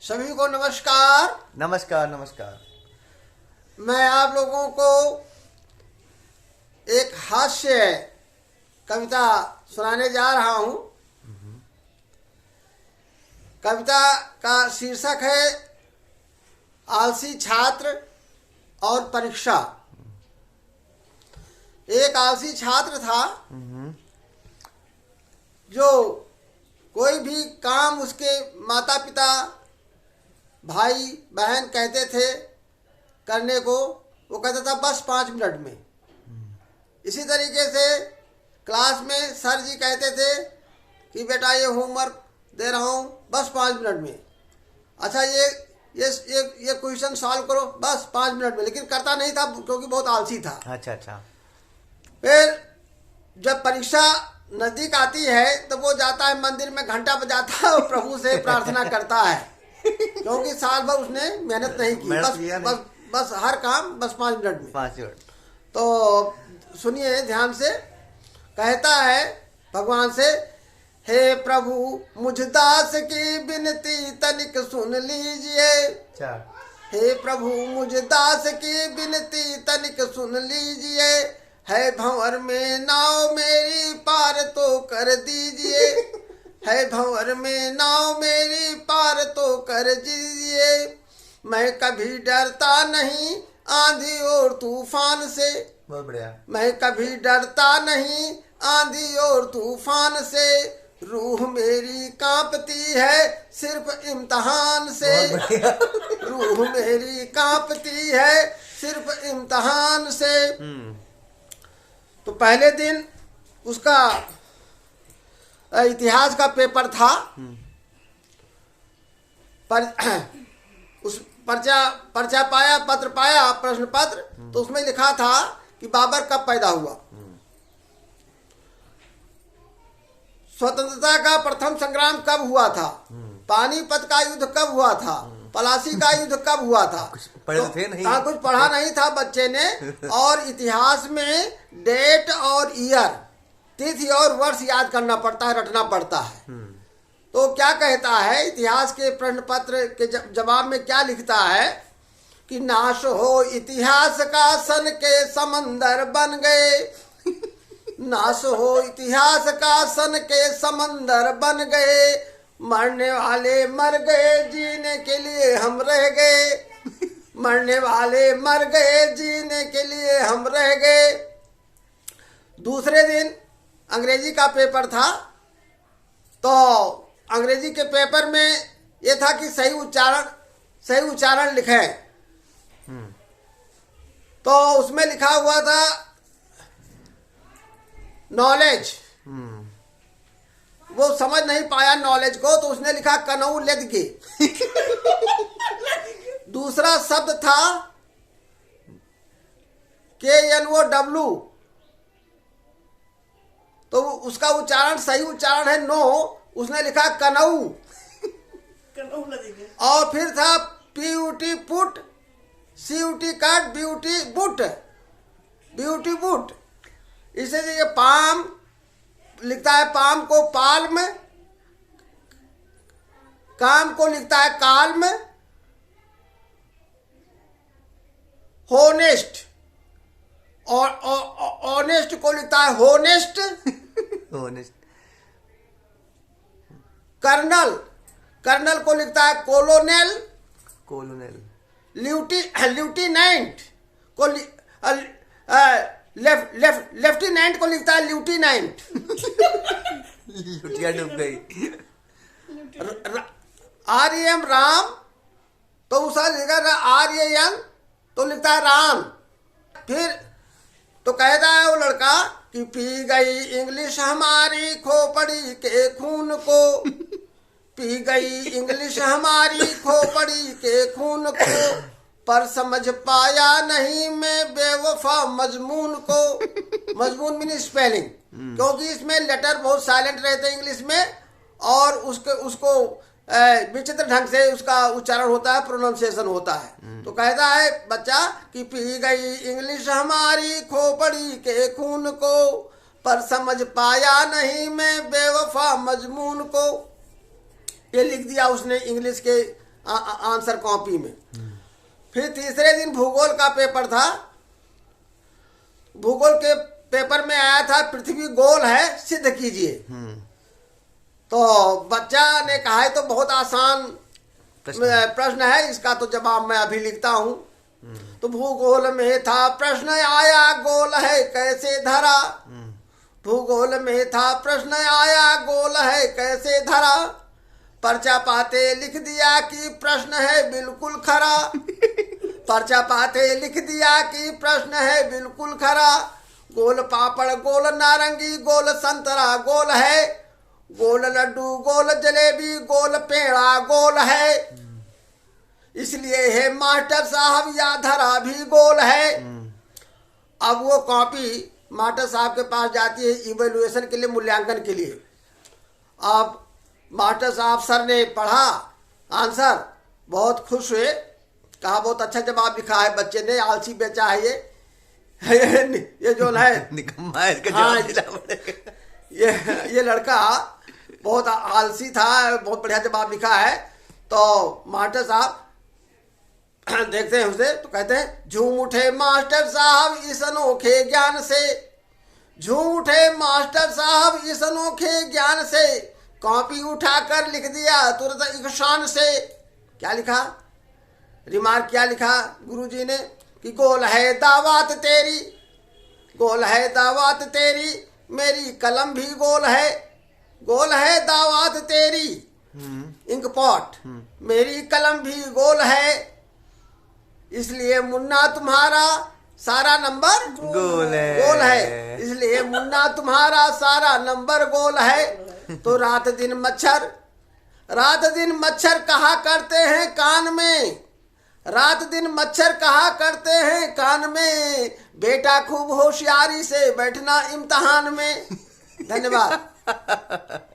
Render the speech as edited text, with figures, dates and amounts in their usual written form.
सभी को नमस्कार। नमस्कार नमस्कार। मैं आप लोगों को एक हास्य कविता सुनाने जा रहा हूँ। कविता का शीर्षक है आलसी छात्र और परीक्षा। एक आलसी छात्र था जो कोई भी काम उसके माता पिता भाई बहन कहते थे करने को, वो कहता था बस 5 मिनट में। इसी तरीके से क्लास में सर जी कहते थे कि बेटा ये होमवर्क दे रहा हूँ बस 5 मिनट में। अच्छा ये क्वेश्चन सॉल्व करो बस 5 मिनट में, लेकिन करता नहीं था क्योंकि बहुत आलसी था। अच्छा। फिर जब परीक्षा नजदीक आती है तो वो जाता है मंदिर में, घंटा बजाता है और प्रभु से प्रार्थना करता है, क्योंकि साल भर उसने मेहनत नहीं की। बस हर काम बस 5 मिनट में। 5 मिनट। तो सुनिए ध्यान से। कहता है भगवान से, हे प्रभु मुझ दास की विनती तनिक सुन लीजिए। हे प्रभु मुझ दास की विनती तनिक सुन लीजिए। है भंवर में नाव मेरी पार तो कर दीजिए। है भंवर में नाव मेरी पार तो कर दीजिए। मैं कभी डरता नहीं आंधी और तूफान से। बहुत बढ़िया। मैं कभी डरता नहीं आंधी और तूफान से। रूह मेरी कांपती है सिर्फ इम्तिहान से। रूह मेरी कांपती है सिर्फ इम्तिहान से। तो पहले दिन उसका इतिहास का पेपर था। पर उस पर्चा पाया, पत्र पाया, प्रश्न पत्र। तो उसमें लिखा था कि बाबर कब पैदा हुआ, स्वतंत्रता का प्रथम संग्राम कब हुआ था, पानीपत का युद्ध कब हुआ था, पलासी का युद्ध कब हुआ था। पढ़े तो थे नहीं। कुछ पढ़ा नहीं था बच्चे ने। और इतिहास में डेट और ईयर, तिथि और वर्ष याद करना पड़ता है, रटना पड़ता है। तो क्या कहता है इतिहास के प्रश्न पत्र के जवाब में क्या लिखता है कि नाश हो इतिहास का सन के समंदर बन गए। नाश हो इतिहास का सन के समंदर बन गए। मरने वाले मर गए जीने के लिए हम रह गए। मरने वाले मर गए जीने के लिए हम रह गए। दूसरे दिन अंग्रेजी का पेपर था। तो अंग्रेजी के पेपर में यह था कि सही उच्चारण लिखें। तो उसमें लिखा हुआ था नॉलेज। वो समझ नहीं पाया नॉलेज को, तो उसने लिखा कनऊ लेदगे। दूसरा शब्द था KNOW, तो उसका उच्चारण सही उच्चारण है नो, उसने लिखा कनऊ। और फिर था PUT put, CUT cut, B U T but, B U T but. इसे ये पाम लिखता है, पाम को पाल्म, काम को लिखता है काल्म। होनेस्ट और ऑनेस्ट को लिखता है होनेस्ट। कर्नल को लिखता है कोलोनेल। ल्यूटिनेंट को लेफ्टिनेंट को लिखता है ल्यूटिनेंट। लुटिया डूब गई। REM राम, तो उसका लिखा RAN, तो लिखता है राम। फिर तो कहता है वो लड़का कि पी गई इंग्लिश हमारी खोपड़ी के खून को। पी गई इंग्लिश हमारी खोपड़ी के खून को। पर समझ पाया नहीं मैं बेवफा मजमून को। मजमून मीन स्पेलिंग, क्योंकि इसमें लेटर बहुत साइलेंट रहते हैं इंग्लिश में, और उसको विचित्र ढंग से उसका उच्चारण होता है, प्रोनाउंसिएशन होता है। तो कहता है बच्चा कि पी गई इंग्लिश हमारी खोपड़ी के खून को। पर समझ पाया नहीं मैं बेवफा मजमून को। ये लिख दिया उसने इंग्लिश के आंसर कॉपी में। फिर तीसरे दिन भूगोल का पेपर था। भूगोल के पेपर में आया था पृथ्वी गोल है, सिद्ध कीजिए। तो बच्चा ने कहा है तो बहुत आसान प्रश्न है, इसका तो जवाब मैं अभी लिखता हूँ। तो भूगोल में था प्रश्न आया, गोल है कैसे धरा। भूगोल में था प्रश्न आया, गोल है कैसे धरा। पर्चा पाते लिख दिया कि प्रश्न है बिल्कुल खरा। पर्चा पाते लिख दिया कि प्रश्न है बिल्कुल खरा। गोल पापड़, गोल नारंगी, गोल संतरा गोल है। गोल लड्डू, गोल जलेबी, गोल पेड़ा गोल है। इसलिए है मास्टर साहब या धरा भी गोल है। अब वो कॉपी मास्टर साहब के पास जाती है इवेल्युएशन के लिए, मूल्यांकन के लिए। अब मास्टर साहब सर ने पढ़ा आंसर, बहुत खुश हुए, कहा बहुत अच्छा जवाब लिखा है बच्चे ने, आलसी बेचा है ये जो है निकम्मा है, इसका हाँ, जवाब देना पड़ेगा। ये लड़का बहुत आलसी था, बहुत बढ़िया जवाब लिखा है। तो मास्टर साहब देखते हैं उसे तो कहते हैं झूम उठे मास्टर साहब इस अनोखे ज्ञान से। झूम उठे मास्टर साहब इस अनोखे ज्ञान से। कॉपी उठाकर लिख दिया तुरंत एक शान से। क्या लिखा, रिमार्क क्या लिखा गुरुजी ने कि गोल है दावत तेरी, गोल है दावत तेरी, मेरी कलम भी गोल है। गोल है दावत तेरी इंक पॉट, मेरी कलम भी गोल है। इसलिए मुन्ना तुम्हारा सारा नंबर गोल है। इसलिए मुन्ना तुम्हारा सारा नंबर गोल है। तो रात दिन मच्छर कहा करते हैं कान में। रात दिन मच्छर कहा करते हैं कान में, बेटा खूब होशियारी से बैठना इम्तिहान में। धन्यवाद।